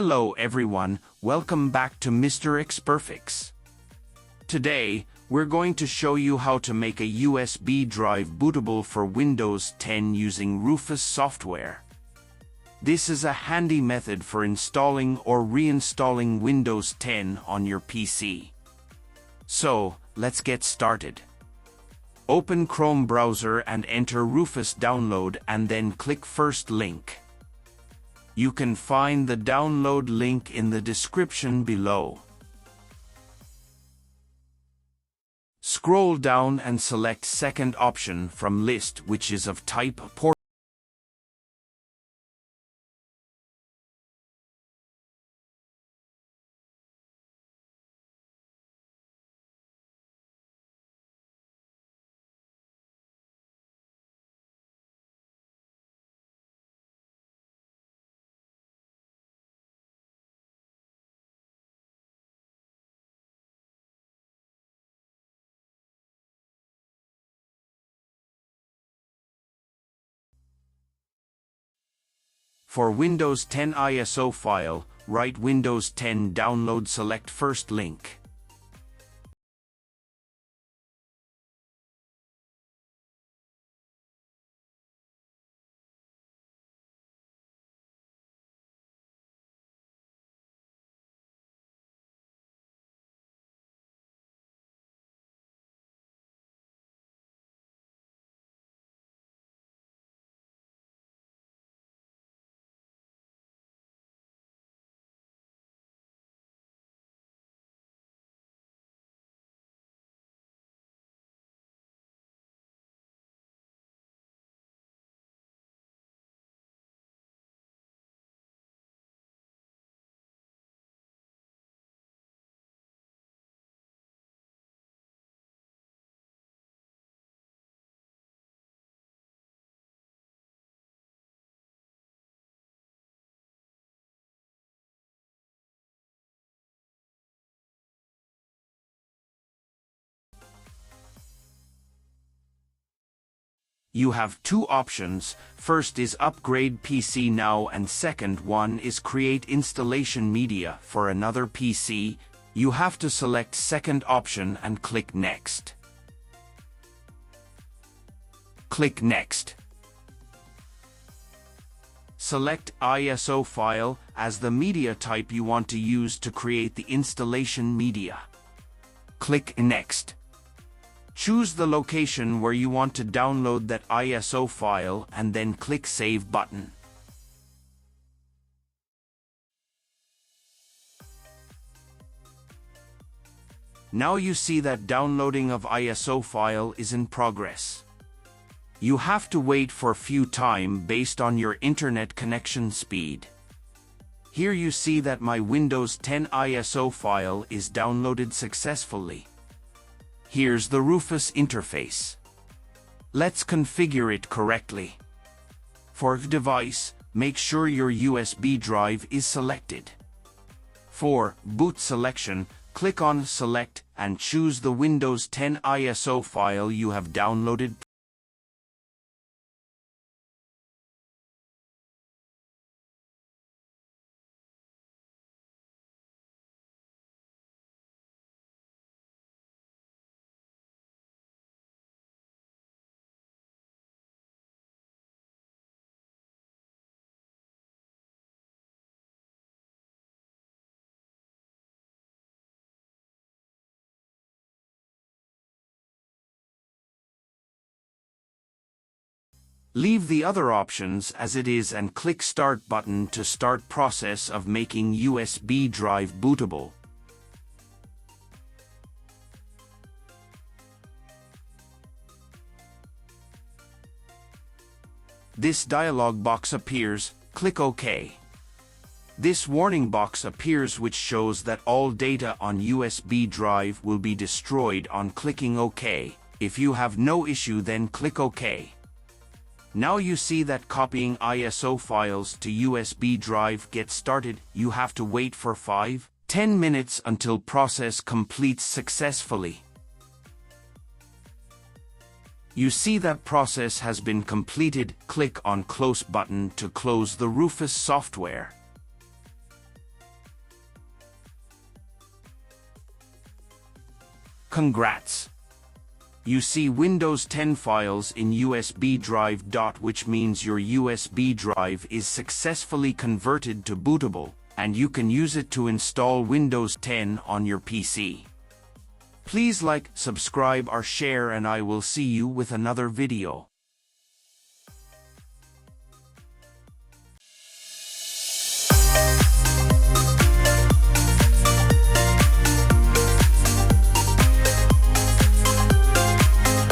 Hello everyone, welcome back to Mr.experfix. Today, we're going to show you how to make a USB drive bootable for Windows 10 using Rufus software. This is a handy method for installing or reinstalling Windows 10 on your PC. So, let's get started. Open Chrome browser and enter Rufus download and then click first link. You can find the download link in the description below. Scroll down and select second option from list, which is of type port. For Windows 10 ISO file, write Windows 10 download, select first link. You have two options. First is upgrade PC now and second one is create installation media for another PC. You have to select second option and click next. Click next. Select ISO file as the media type you want to use to create the installation media. Click next. Choose the location where you want to download that ISO file and then click Save button. Now you see that downloading of ISO file is in progress. You have to wait for a few time based on your internet connection speed. Here you see that my Windows 10 ISO file is downloaded successfully. Here's the Rufus interface. Let's configure it correctly. For device, make sure your USB drive is selected. For boot selection, click on Select and choose the Windows 10 ISO file you have downloaded. Leave the other options as it is and click Start button to start process of making USB drive bootable. This dialog box appears, click OK. This warning box appears which shows that all data on USB drive will be destroyed on clicking OK. If you have no issue, then click OK. Now you see that copying ISO files to USB drive gets started. You have to wait for 5-10 minutes until process completes successfully. You see that process has been completed. Click on Close button to close the Rufus software. Congrats! You see Windows 10 files in USB drive. Which means your USB drive is successfully converted to bootable, and you can use it to install Windows 10 on your PC. Please like, subscribe or share, and I will see you with another video.